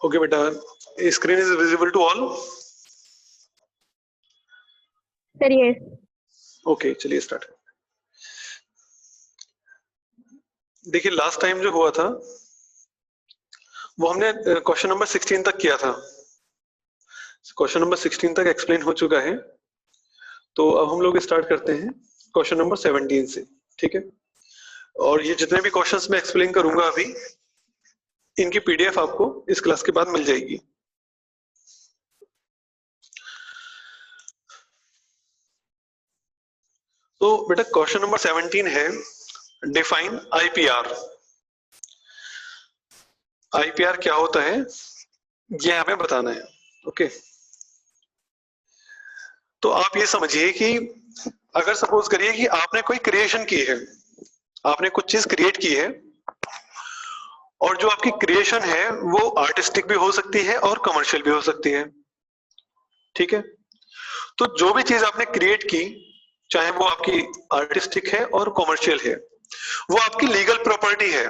Okay बेटा, screen is visible to all? Sir yes. Okay, चलिए start. देखिए last time जो हुआ था वो हमने क्वेश्चन नंबर 16 तक किया था। क्वेश्चन नंबर 16 तक एक्सप्लेन हो चुका है, तो अब हम लोग स्टार्ट करते हैं क्वेश्चन नंबर 17 से। ठीक है, और ये जितने भी क्वेश्चंस मैं एक्सप्लेन करूंगा अभी, इनकी पीडीएफ आपको इस क्लास के बाद मिल जाएगी। तो बेटा क्वेश्चन नंबर 17 है, डिफाइन आईपीआर। आईपीआर क्या होता है ये हमें बताना है। ओके, तो आप ये समझिए कि अगर सपोज करिए कि आपने कोई क्रिएशन की है, आपने कुछ चीज क्रिएट की है, और जो आपकी क्रिएशन है वो आर्टिस्टिक भी हो सकती है और कमर्शियल भी हो सकती है। ठीक है, तो जो भी चीज आपने क्रिएट की, चाहे वो आपकी आर्टिस्टिक है और कमर्शियल है, वो आपकी लीगल प्रॉपर्टी है।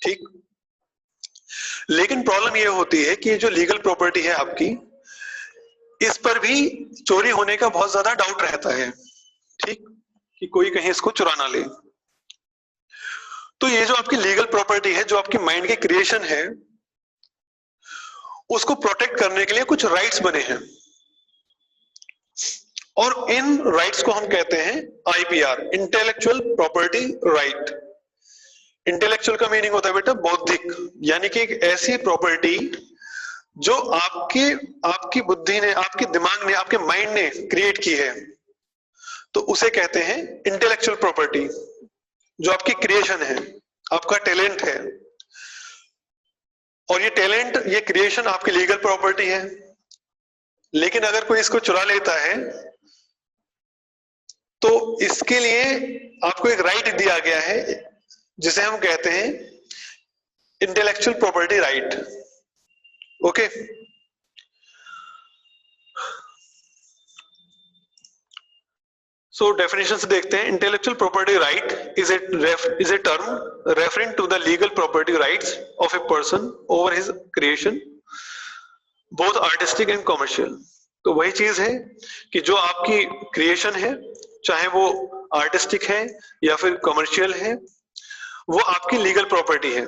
ठीक, लेकिन प्रॉब्लम ये होती है कि जो लीगल प्रॉपर्टी है आपकी, इस पर भी चोरी होने का बहुत ज्यादा डाउट रहता है। ठीक, कि कोई कहीं इसको चुरा ना ले। तो ये जो आपकी लीगल प्रॉपर्टी है, जो आपकी माइंड की क्रिएशन है, उसको प्रोटेक्ट करने के लिए कुछ राइट्स बने हैं, और इन राइट्स को हम कहते हैं IPR, intellectual property right. Intellectual का मीनिंग होता है बेटा बौद्धिक, यानी कि एक ऐसी प्रॉपर्टी जो आपकी बुद्धि ने, आपके दिमाग ने, आपके माइंड ने क्रिएट की है, तो उसे कहते हैं इंटेलेक्चुअल प्रॉपर्टी। जो आपकी क्रिएशन है, आपका टैलेंट है, और ये टैलेंट, ये क्रिएशन आपकी लीगल प्रॉपर्टी है। लेकिन अगर कोई इसको चुरा लेता है तो इसके लिए आपको एक राइट दिया गया है, जिसे हम कहते हैं intellectual property right. Okay, so definition से देखते हैं। Intellectual property right is a term referring to the legal property rights of a person over his creation, both artistic and commercial. तो वही चीज है कि जो आपकी क्रिएशन है, चाहे वो आर्टिस्टिक है या फिर कमर्शियल है, वो आपकी लीगल प्रॉपर्टी है,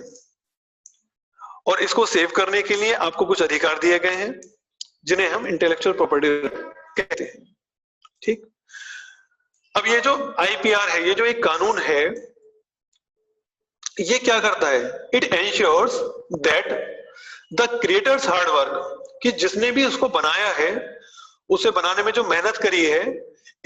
और इसको सेव करने के लिए आपको कुछ अधिकार दिए गए हैं, जिन्हें हम इंटेलेक्चुअल प्रॉपर्टी कहते हैं। ठीक, अब ये जो आईपीआर है, ये जो एक कानून है, ये क्या करता है? It ensures that the creators hard work, कि जिसने भी उसको बनाया है, उसे बनाने में जो मेहनत करी है,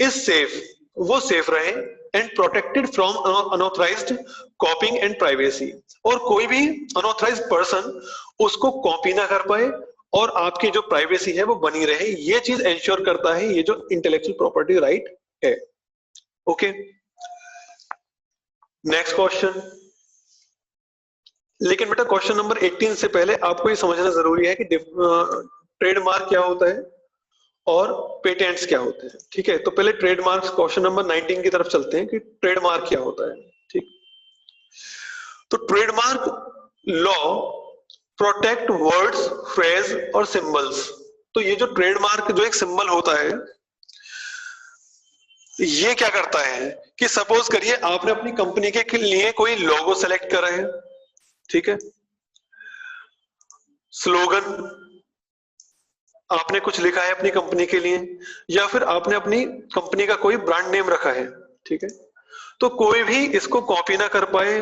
इज सेफ, वो सेफ रहे, and protected from unauthorised copying and privacy, और कोई भी अनऑथराइज्ड पर्सन उसको कॉपी ना कर पाए, और आपकी जो प्राइवेसी है वो बनी रहे। ये चीज एंश्योर करता है ये जो इंटेलेक्चुअल प्रॉपर्टी राइट है। Okay, next question. लेकिन बेटा क्वेश्चन नंबर 18 से पहले आपको ये समझना जरूरी है कि ट्रेडमार्क क्या होता है और पेटेंट्स क्या होते हैं। ठीक है, तो पहले ट्रेडमार्क्स, क्वेश्चन नंबर 19 की तरफ चलते हैं कि ट्रेडमार्क क्या होता है। ठीक, तो trademark law protect words, phrase और सिंबल्स। तो ये जो ट्रेडमार्क, जो एक सिंबल होता है, ये क्या करता है कि सपोज करिए आपने अपनी कंपनी के लिए कोई लोगो सेलेक्ट करा है, ठीक है, स्लोगन आपने कुछ लिखा है अपनी कंपनी के लिए, या फिर आपने अपनी कंपनी का कोई ब्रांड नेम रखा है। ठीक है, तो कोई भी इसको कॉपी ना कर पाए,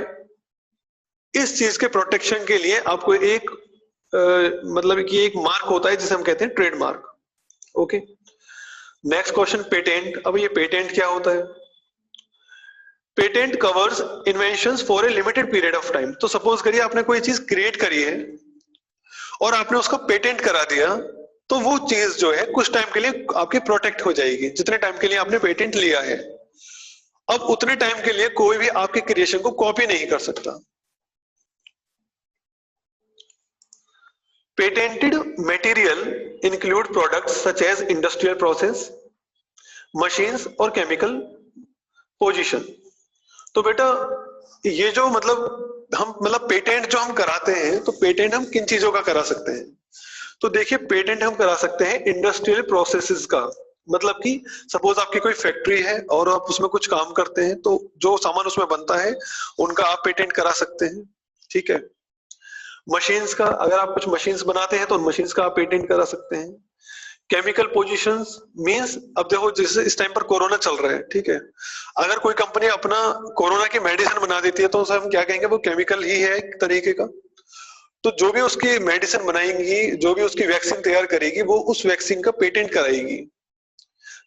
इस चीज के प्रोटेक्शन के लिए आपको एक मतलब कि एक मार्क होता है जिसे हम कहते हैं trademark. Okay, next question, patent. अब ये पेटेंट क्या होता है? Patent covers inventions for a limited period of time. तो सपोज करिए आपने कोई चीज क्रिएट करी है और आपने उसका पेटेंट करा दिया, तो वो चीज जो है कुछ टाइम के लिए आपकी प्रोटेक्ट हो जाएगी, जितने टाइम के लिए आपने पेटेंट लिया है। अब उतने टाइम के लिए कोई भी आपके क्रिएशन को कॉपी नहीं कर सकता। Patented material include products such as industrial process, machines और केमिकल पोजीशन। तो बेटा ये जो मतलब हम मतलब पेटेंट जो हम कराते हैं, तो पेटेंट हम किन चीजों का करा सकते हैं? तो देखिए, पेटेंट हम करा सकते हैं इंडस्ट्रियल प्रोसेसेस का। मतलब कि सपोज आपकी कोई फैक्ट्री है और आप उसमें कुछ काम करते हैं, तो जो सामान उसमें बनता है उनका आप पेटेंट करा सकते हैं। ठीक है। मशीन्स का, अगर आप कुछ मशीन्स बनाते हैं तो उन मशीन्स का आप पेटेंट करा सकते हैं। केमिकल पोजीशंस मींस, अब देखो जैसे इस टाइम पर कोरोना चल रहा है, ठीक है, अगर कोई कंपनी अपना कोरोना की मेडिसिन बना देती है तो उसे हम क्या कहेंगे? वो केमिकल ही है एक तरीके का। तो जो भी उसकी मेडिसिन बनाएंगी, जो भी उसकी वैक्सीन तैयार करेगी, वो उस वैक्सीन का पेटेंट कराएगी,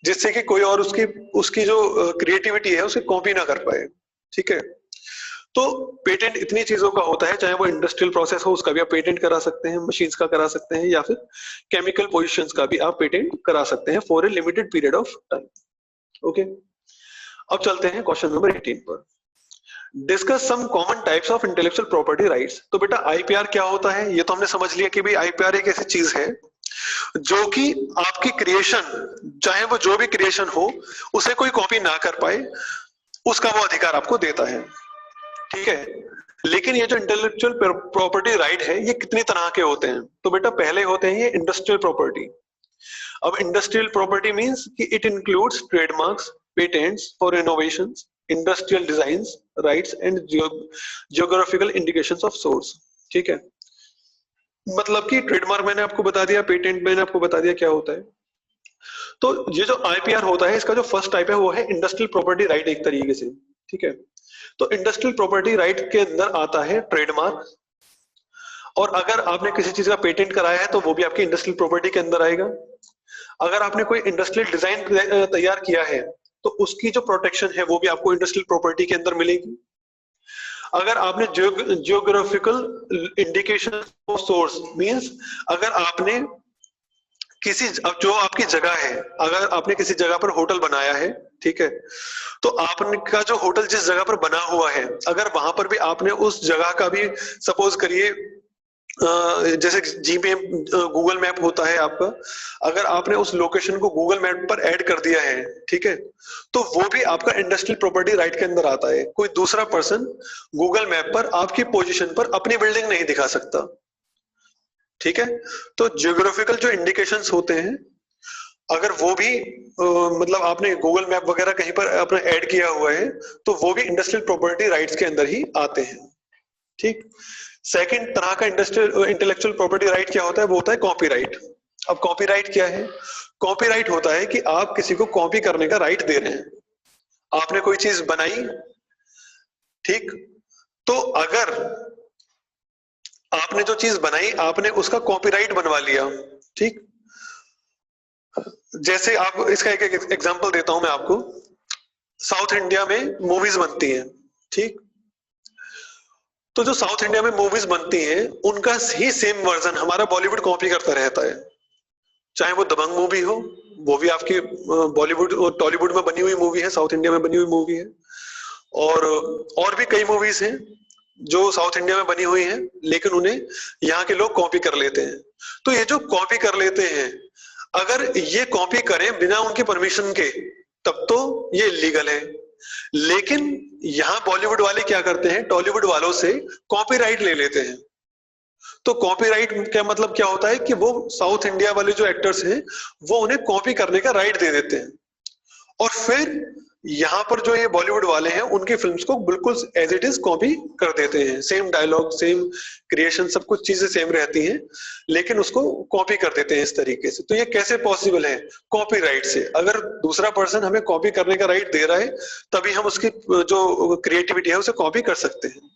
जिससे कि कोई और उसकी उसकी जो क्रिएटिविटी है उसे कॉपी ना कर पाए। ठीक है। तो पेटेंट इतनी चीजों का होता है, चाहे वो इंडस्ट्रियल प्रोसेस हो उसका भी आप पेटेंट करा सकते हैं, मशीन्स का करा सकते हैं, या फिर केमिकल पोजीशंस का भी आप पेटेंट करा सकते हैं for a limited period of time. Okay. अब चलते हैं क्वेश्चन नंबर 18 पर। Discuss some common types of intellectual property rights. तो बेटा आईपीआर क्या होता है ये तो हमने समझ लिया कि भाई आईपीआर एक ऐसी चीज है जो कि आपकी क्रिएशन, चाहे वो जो भी क्रिएशन हो, उसे कोई कॉपी ना कर पाए, उसका वो अधिकार आपको देता है। ठीक है। लेकिन ये जो इंटेलेक्चुअल प्रॉपर्टी राइट है ये कितनी तरह के होते हैं? तो बेटा पहले होते हैं ये इंडस्ट्रियल प्रॉपर्टी। अब इंडस्ट्रियल प्रॉपर्टी मींस कि it includes trademarks, patents for innovations, industrial designs, rights and geographical indications of source. ठीक है। मतलब कि ट्रेडमार्क मैंने आपको बता दिया, पेटेंट मैंने आपको बता दिया क्या होता है। तो ये जो आईपीआर होता है इसका जो फर्स्ट टाइप है वो है इंडस्ट्रियल प्रॉपर्टी राइट एक तरीके से। ठीक है। तो इंडस्ट्रियल प्रॉपर्टी राइट के अंदर आता है ट्रेडमार्क, और अगर आपने किसी चीज का पेटेंट कराया है तो वो भी आपकी इंडस्ट्रियल प्रॉपर्टी के अंदर आएगा। अगर आपने कोई इंडस्ट्रियल डिजाइन तैयार किया है तो उसकी जो प्रोटेक्शन है वो भी आपको इंडस्ट्रियल प्रॉपर्टी के अंदर मिलेगी। अगर आपने geographical indication of source means, अगर आपने किसी, जो आपकी जगह है, अगर आपने किसी जगह पर होटल बनाया है, ठीक है, तो आपका जो होटल जिस जगह पर बना हुआ है, अगर वहां पर भी आपने उस जगह का भी सपोज करिए, जैसे जी मैप, गूगल मैप होता है आपका, अगर आपने उस लोकेशन को गूगल मैप पर ऐड कर दिया है, ठीक है, तो वो भी आपका इंडस्ट्रियल प्रॉपर्टी राइट के अंदर आता है। कोई दूसरा पर्सन गूगल मैप पर आपकी पोजीशन पर अपनी बिल्डिंग नहीं दिखा सकता। ठीक है। तो जियोग्राफिकल जो इंडिकेशंस होते हैं, अगर वो भी मतलब आपने गूगल मैप वगैरह कहीं पर अपना ऐड किया हुआ है तो वो भी इंडस्ट्रियल प्रॉपर्टी राइट्स के अंदर ही आते हैं। ठीक। सेकंड तरह का इंडस्ट्रियल इंटेलेक्चुअल प्रॉपर्टी राइट क्या होता है? वो होता है कॉपीराइट। अब कॉपीराइट क्या है? कॉपीराइट होता है कि आप किसी को कॉपी करने का राइट दे रहे हैं। आपने कोई चीज बनाई, ठीक, तो अगर आपने जो चीज बनाई आपने उसका कॉपीराइट बनवा लिया, ठीक, जैसे आप इसका एक एग्जांपल देता हूं मैं आपको। साउथ इंडिया में मूवीज बनती हैं, ठीक, तो जो साउथ इंडिया में मूवीज बनती हैं उनका ही सेम वर्जन हमारा बॉलीवुड कॉपी करता रहता है। चाहे वो दबंग मूवी हो, वो भी आपकी बॉलीवुड और टॉलीवुड में बनी हुई मूवी है, साउथ इंडिया में बनी हुई मूवी है, और भी कई मूवीज हैं जो साउथ इंडिया में बनी हुई हैं लेकिन उन्हें यहाँ के लोग कॉपी कर लेते हैं। तो ये जो कॉपी कर लेते हैं, अगर ये कॉपी करें बिना उनकी परमिशन के तब तो ये इलीगल है। लेकिन यहाँ बॉलीवुड वाले क्या करते हैं, टॉलीवुड वालों से कॉपीराइट ले लेते हैं। तो कॉपीराइट का मतलब क्या होता है कि वो साउथ इंडिया वाले जो एक्टर्स हैं वो उन्हें कॉपी करने का राइट दे देते हैं, और फिर यहाँ पर जो ये बॉलीवुड वाले हैं उनकी फिल्म्स को बिल्कुल एज इट इज कॉपी कर देते हैं। सेम डायलॉग, सेम क्रिएशन, सब कुछ चीजें सेम रहती हैं लेकिन उसको कॉपी कर देते हैं इस तरीके से। तो ये कैसे पॉसिबल है? कॉपीराइट से। अगर दूसरा पर्सन हमें कॉपी करने का राइट दे रहा है तभी हम उसकी जो क्रिएटिविटी है उसे कॉपी कर सकते हैं।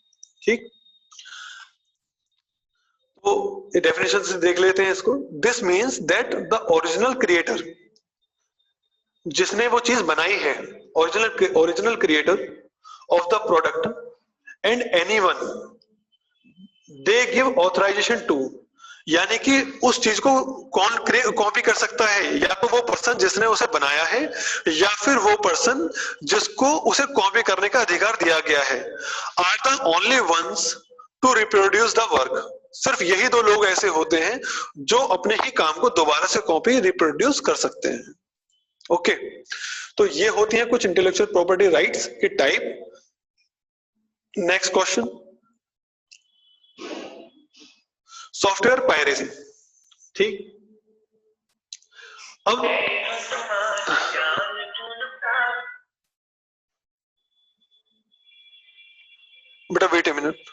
ठीक। तो डेफिनेशन से देख लेते हैं इसको। This means that the original creator, जिसने वो चीज बनाई है, original creator of the product and anyone they give authorisation to, यानी कि उस चीज को कौन कॉपी कर सकता है? या तो वो पर्सन जिसने उसे बनाया है या फिर वो पर्सन जिसको उसे कॉपी करने का अधिकार दिया गया है। Are the only ones to reproduce the work. सिर्फ यही दो लोग ऐसे होते हैं जो अपने ही काम को दोबारा से कॉपी रिप्रोड्यूस कर सकते हैं। ओके। तो ये होती हैं कुछ इंटेलेक्चुअल प्रॉपर्टी राइट्स के type. Next question, software piracy. ठीक, अब बेटा वेट ए मिनट।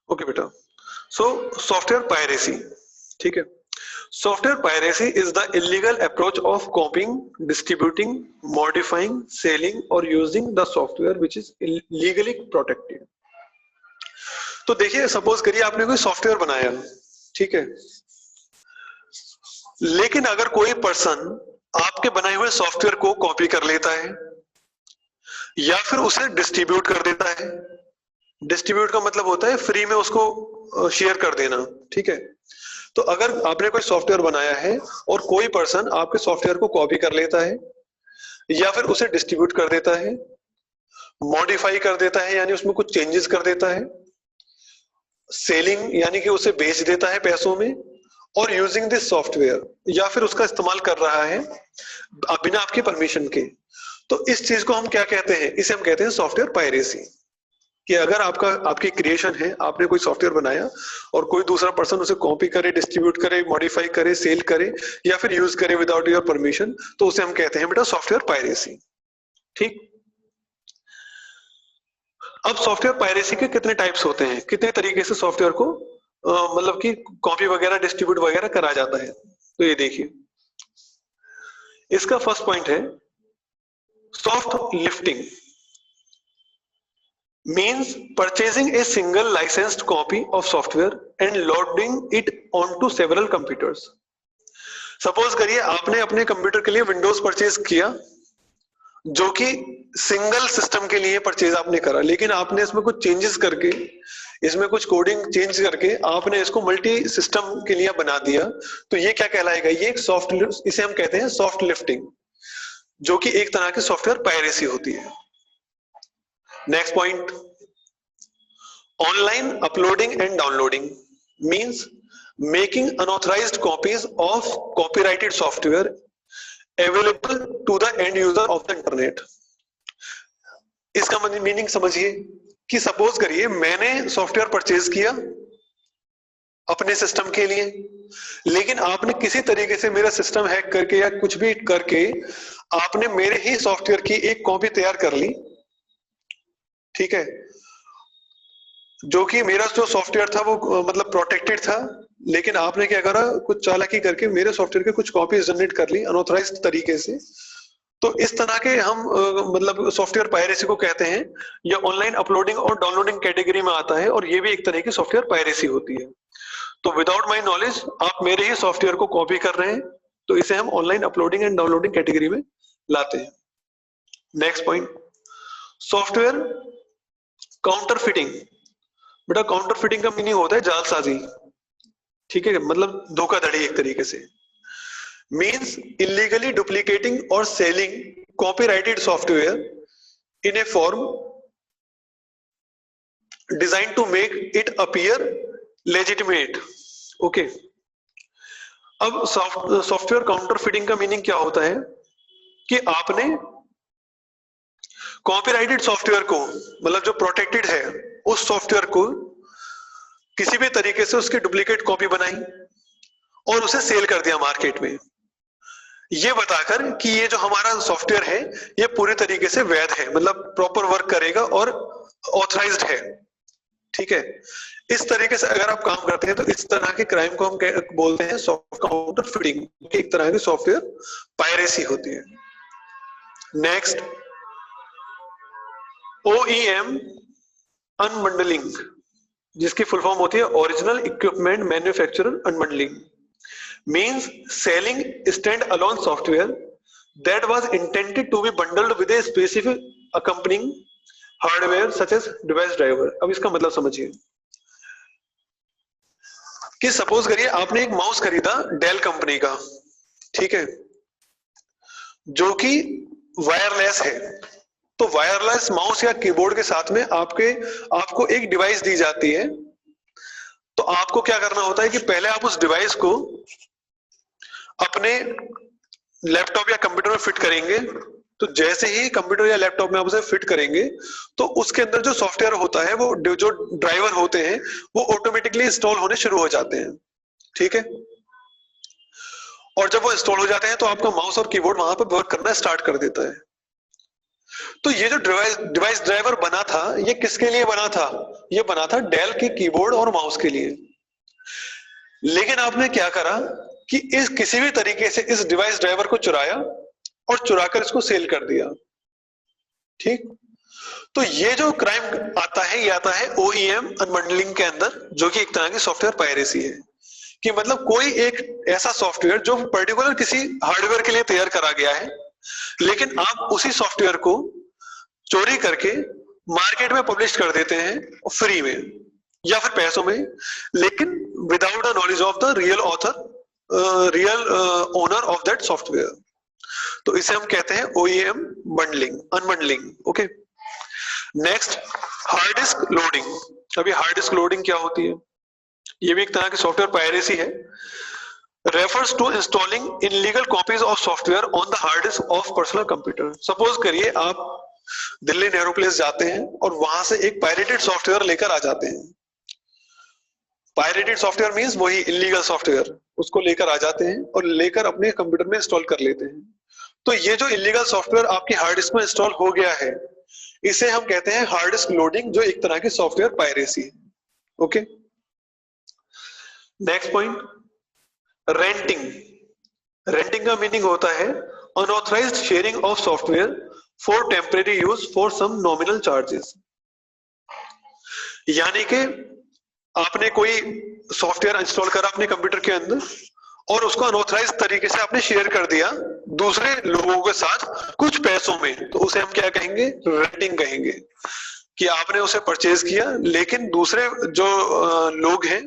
ओके बेटा, सो सॉफ्टवेयर पायरेसी, ठीक है। Software piracy is the illegal approach of copying, distributing, modifying, selling और using the software which is legally protected. तो देखिए, सपोज करिए आपने कोई सॉफ्टवेयर बनाया, ठीक है, लेकिन अगर कोई पर्सन आपके बनाए हुए सॉफ्टवेयर को कॉपी कर लेता है या फिर उसे डिस्ट्रीब्यूट कर देता है, डिस्ट्रीब्यूट का मतलब होता है फ्री में उसको शेयर कर देना, ठीक है। तो अगर आपने कोई सॉफ्टवेयर बनाया है और कोई पर्सन आपके सॉफ्टवेयर को कॉपी कर लेता है या फिर उसे डिस्ट्रीब्यूट कर देता है, मॉडिफाई कर देता है यानी उसमें कुछ चेंजेस कर देता है, सेलिंग यानी कि उसे बेच देता है पैसों में, और यूजिंग दिस सॉफ्टवेयर या फिर उसका इस्तेमाल कर रहा है बिना आपकी परमिशन के, तो इस चीज को हम क्या कहते हैं? इसे हम कहते हैं सॉफ्टवेयर पायरेसी। कि अगर आपकी क्रिएशन है, आपने कोई सॉफ्टवेयर बनाया और कोई दूसरा पर्सन उसे कॉपी करे, डिस्ट्रीब्यूट करे, मॉडिफाई करे, सेल करे या फिर यूज करे विदाउट योर परमिशन, तो उसे हम कहते हैं बेटा सॉफ्टवेयर पायरेसी। ठीक, अब सॉफ्टवेयर पायरेसी के कितने टाइप्स होते हैं, कितने तरीके से सॉफ्टवेयर को मतलब कि कॉपी वगैरह, डिस्ट्रीब्यूट वगैरह करा जाता है। तो ये देखिए, इसका फर्स्ट पॉइंट है soft lifting, means purchasing a single licensed copy of software and loading it onto several computers. Suppose करिए आपने अपने कंप्यूटर के लिए विंडोज परचेज किया, जो कि सिंगल सिस्टम के लिए परचेज आपने करा, लेकिन आपने इसमें कुछ चेंजेस करके, इसमें कुछ कोडिंग चेंज करके आपने इसको मल्टी सिस्टम के लिए बना दिया, तो ये क्या कहलाएगा? ये एक सॉफ्ट, इसे हम कहते हैं सॉफ्ट लिफ्टिंग, जो कि एक तरह की सॉफ्टवेयर पायरेसी होती है। Next point, online uploading and downloading means making unauthorized copies of copyrighted software available to the end user of the internet. इसका मीनिंग समझिए कि सपोज करिए मैंने सॉफ्टवेयर परचेज किया अपने सिस्टम के लिए, लेकिन आपने किसी तरीके से मेरा सिस्टम हैक करके या कुछ भी करके आपने मेरे ही सॉफ्टवेयर की एक कॉपी तैयार कर ली, ठीक है, जो कि मेरा जो सॉफ्टवेयर था वो मतलब प्रोटेक्टेड था, लेकिन आपने क्या करा, कुछ चालाकी करके मेरे सॉफ्टवेयर के कुछ कॉपीज जनरेट कर ली अनऑथराइज्ड तरीके से। तो इस तरह के हम मतलब सॉफ्टवेयर पायरेसी को कहते हैं। ये ऑनलाइन अपलोडिंग और डाउनलोडिंग कैटेगरी में आता है और ये भी एक तरह की सॉफ्टवेयर पायरेसी होती है। तो विदाउट माई नॉलेज आप मेरे ही सॉफ्टवेयर को कॉपी कर रहे हैं, तो इसे हम online uploading and downloading category में लाते हैं। Next point, software counterfeiting. बेटा काउंटरफिटिंग का मीनिंग होता है जालसाजी, ठीक है, मतलब धोखाधड़ी एक तरीके से। मींस इलीगली डुप्लीकेटिंग और selling copyrighted software in a form design to make it appear legitimate. Okay, अब सॉफ्टवेयर काउंटरफिटिंग का मीनिंग क्या होता है कि आपने कॉपीराइटेड सॉफ्टवेयर को, मतलब जो प्रोटेक्टेड है, उस सॉफ्टवेयर को किसी भी तरीके से उसकी डुप्लीकेट कॉपी बनाई और उसे सेल कर दिया मार्केट में, ये बताकर कि ये जो हमारा सॉफ्टवेयर है ये पूरी तरीके से वैध है, मतलब प्रॉपर वर्क करेगा और ऑथराइज्ड है, ठीक है। इस तरीके से अगर आप काम करते हैं तो इस तरह के क्राइम को हम बोलते हैं सॉफ्ट काउंटरफिटिंग, एक तरह की सॉफ्टवेयर पायरेसी होती है। नेक्स्ट, OEM अनबंडलिंग, जिसकी फुल फॉर्म होती है original equipment manufacturer unbundling, means selling stand alone software that was intended to be bundled with a specific accompanying hardware such edge device driver. अब इसका मतलब समझिए कि सपोज करिए आपने एक माउस खरीदा डेल कंपनी का, ठीक है, जो कि वायरलेस है। तो वायरलेस माउस या कीबोर्ड के साथ में आपको एक डिवाइस दी जाती है। तो आपको क्या करना होता है कि पहले आप उस डिवाइस को अपने लैपटॉप या कंप्यूटर में फिट करेंगे। तो जैसे ही कंप्यूटर या लैपटॉप में आप उसे फिट करेंगे तो उसके अंदर जो सॉफ्टवेयर होता है, वो जो ड्राइवर होते हैं, वो ऑटोमेटिकली इंस्टॉल होने शुरू हो जाते हैं, ठीक है। और जब वो इंस्टॉल हो जाते हैं तो आपका माउस और कीबोर्ड वहां पर वर्क करना स्टार्ट कर देता है। तो ये जो डिवाइस ड्राइवर बना था, ये किसके लिए बना था? ये बना था डेल के कीबोर्ड और माउस के लिए। लेकिन आपने क्या करा कि इस किसी भी तरीके से इस डिवाइस ड्राइवर को चुराया और चुराकर इसको सेल कर दिया, ठीक। तो ये जो क्राइम आता है, ये आता है OEM अनबंडलिंग के अंदर, जो कि एक तरह की सॉफ्टवेयर पायरेसी है। कि मतलब कोई एक ऐसा सॉफ्टवेयर जो पर्टिकुलर किसी हार्डवेयर के लिए तैयार करा गया है, लेकिन आप उसी सॉफ्टवेयर को चोरी करके मार्केट में पब्लिश कर देते हैं फ्री में या फिर पैसों में, लेकिन without the knowledge of the real author, real owner of that software. तो इसे हम कहते हैं OEM bundling, unbundling, okay. Next, hard disk loading. अभी हार्ड डिस्क लोडिंग क्या होती है? ये भी एक तरह की सॉफ्टवेयर पायरेसी है। Refers to installing illegal copies of software on the hard disk of personal computer. Suppose करिए आप दिल्ली नेहरू प्लेस जाते हैं और वहां से एक पायरेटेड सॉफ्टवेयर लेकर आ जाते हैं। पायरेटेड सॉफ्टवेयर मींस वही इलीगल सॉफ्टवेयर, उसको लेकर आ जाते हैं और लेकर अपने कंप्यूटर में इंस्टॉल कर लेते हैं। तो ये जो इलीगल सॉफ्टवेयर आपकी हार्ड डिस्क में इंस्टॉल हो गया है, इसे हम कहते हैं हार्ड डिस्क लोडिंग, जो एक तरह की सॉफ्टवेयर पायरेसी है, okay. Next point, renting. Renting का मीनिंग होता है unauthorised sharing of software for temporary use for some nominal charges. यानी कि आपने कोई सॉफ्टवेयर इंस्टॉल करा अपने कंप्यूटर के अंदर और उसको अनऑथराइज्ड तरीके से आपने शेयर कर दिया दूसरे लोगों के साथ कुछ पैसों में, तो उसे हम क्या कहेंगे? रेंटिंग कहेंगे। कि आपने उसे परचेज किया लेकिन दूसरे जो लोग हैं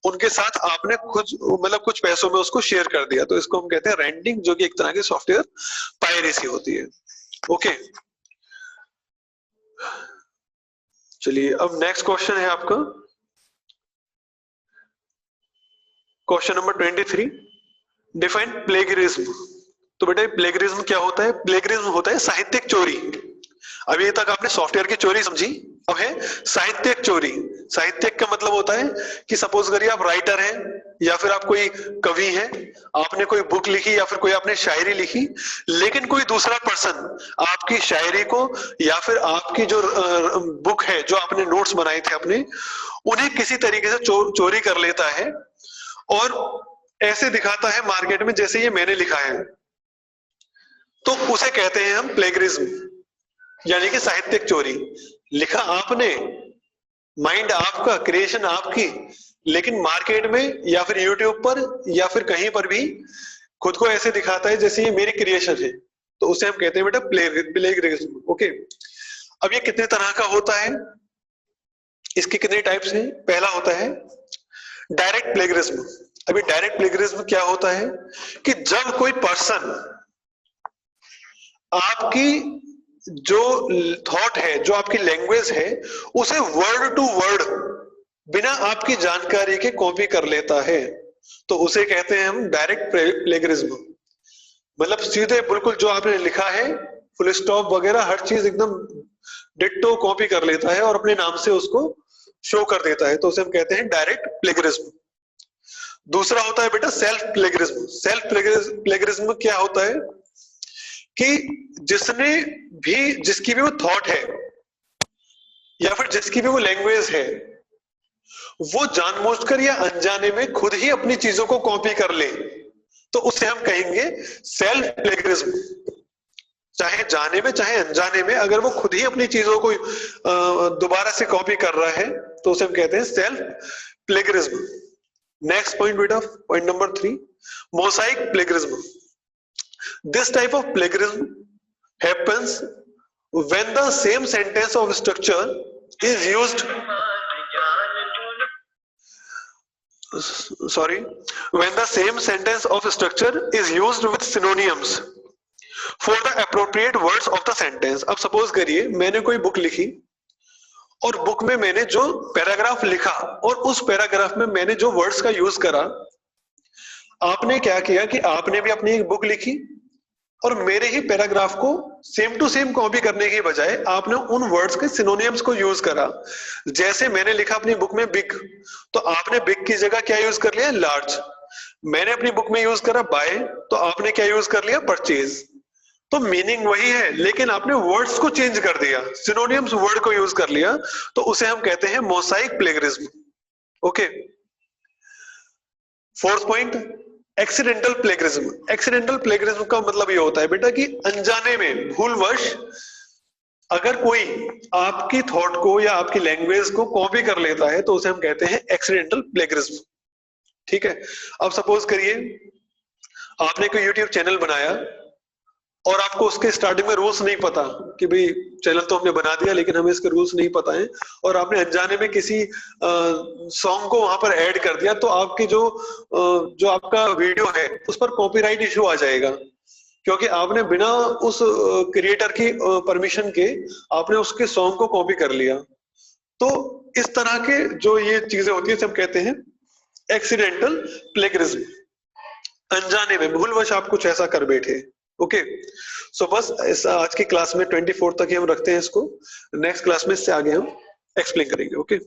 उनके साथ आपने कुछ पैसों में उसको शेयर कर दिया, तो इसको हम कहते हैं रेंटिंग, जो कि एक तरह की सॉफ्टवेयर पायरेसी होती है, ओके। चलिए अब नेक्स्ट क्वेश्चन है आपका, क्वेश्चन नंबर 23, डिफाइन प्लेगरिज्म। तो बेटा प्लेगरिज्म क्या होता है? प्लेगरिज्म होता है साहित्यिक चोरी। अभी तक आपने सॉफ्टवेयर की चोरी समझी, अब है साहित्यिक चोरी। साहित्यिक का मतलब होता है कि सपोज करिए आप राइटर हैं या फिर आप कोई कवि हैं, आपने कोई बुक लिखी या फिर कोई आपने शायरी लिखी, लेकिन कोई दूसरा पर्सन आपकी शायरी को या फिर आपकी जो बुक है, जो आपने नोट्स बनाए थे अपने, उन्हें किसी तरीके से चोरी कर लेता है और ऐसे दिखाता है मार्केट में जैसे ये मैंने लिखा है, तो उसे कहते हैं हम प्लेगरिज्म, यानी कि साहित्यिक चोरी। लिखा आपने, माइंड आपका, क्रिएशन आपकी, लेकिन मार्केट में या फिर यूट्यूब पर या फिर कहीं पर भी खुद को ऐसे दिखाता है जैसे ये मेरी क्रिएशन है, तो उसे हम कहते हैं बेटा प्लेगरिज्म, ओके। अब ये कितने तरह का होता है, इसके कितने टाइप्स हैं? पहला होता है डायरेक्ट प्लेगरिज्म। अभी डायरेक्ट प्लेगरिज्म क्या होता है कि जब कोई पर्सन आपकी जो थॉट है, जो आपकी लैंग्वेज है, उसे वर्ड टू वर्ड बिना आपकी जानकारी के कॉपी कर लेता है, तो उसे कहते हैं हम डायरेक्ट प्लेगरिज्म। मतलब सीधे बिल्कुल जो आपने लिखा है, फुल स्टॉप वगैरह हर चीज एकदम डिट्टो कॉपी कर लेता है और अपने नाम से उसको शो कर देता है, तो उसे हम कहते हैं डायरेक्ट प्लेगरिज्म। दूसरा होता है बेटा सेल्फ प्लेगरिज्म। सेल्फ प्लेगरिज्म क्या होता है कि जिसकी भी वो थॉट है या फिर जिसकी भी वो लैंग्वेज है, वो जानबूझकर या अनजाने में खुद ही अपनी चीजों को कॉपी कर ले, तो उसे हम कहेंगे सेल्फ प्लेगरिज्म। चाहे जाने में चाहे अनजाने में, अगर वो खुद ही अपनी चीजों को दोबारा से कॉपी कर रहा है, तो उसे हम कहते हैं सेल्फ प्लेगरिज्म। नेक्स्ट पॉइंट बेटा, point number 3, mosaic plagiarism. This type of plagiarism happens when the same sentence of structure is used, sorry, when the same sentence of structure is used with synonyms for the appropriate words of the sentence. अब suppose करिए मैंने कोई book लिखी और book में मैंने जो paragraph लिखा और उस पैराग्राफ में मैंने जो वर्ड्स का यूज करा, आपने क्या किया कि आपने भी अपनी एक बुक लिखी और मेरे ही पैराग्राफ को सेम टू सेम कॉपी करने की बजाय आपने उन वर्ड्स के सिनोनिम्स को यूज करा। जैसे मैंने लिखा अपनी बुक में बिग, तो आपने बिग की जगह क्या यूज कर लिया, लार्ज। मैंने अपनी बुक में यूज करा बाय, तो आपने क्या यूज कर लिया, परचेज। तो मीनिंग वही है लेकिन आपने वर्ड्स को चेंज कर दिया, सिनोनिम्स वर्ड को यूज कर लिया, तो उसे हम कहते हैं mosaic plagiarism. Okay, fourth point, accidental plagiarism. Accidental plagiarism का मतलब ये होता है बेटा कि अनजाने में, भूलवश अगर कोई आपकी थॉट को या आपकी लैंग्वेज को कॉपी कर लेता है तो उसे हम कहते हैं एक्सीडेंटल प्लेगरिज्म। ठीक है, अब सपोज करिए आपने कोई यूट्यूब चैनल बनाया और आपको उसके स्टार्टिंग में रूल्स नहीं पता कि भाई चैनल तो हमने बना दिया लेकिन हमें इसके रूल्स नहीं पता है, और आपने अनजाने में किसी सॉन्ग को वहां पर ऐड कर दिया, तो आपकी जो आपका वीडियो है उस पर कॉपीराइट इशू आ जाएगा, क्योंकि आपने बिना उस क्रिएटर की परमिशन के आपने उसके सॉन्ग को कॉपी कर लिया। तो इस तरह के जो ये चीजें होती है हम कहते हैं एक्सीडेंटल प्लेगरिज्म। अनजाने में, भूलवश आप कुछ ऐसा कर बैठे। ओके, सो बस इस आज की क्लास में 24 तक ही हम रखते हैं इसको, नेक्स्ट क्लास में इससे आगे हम एक्सप्लेन करेंगे। ओके।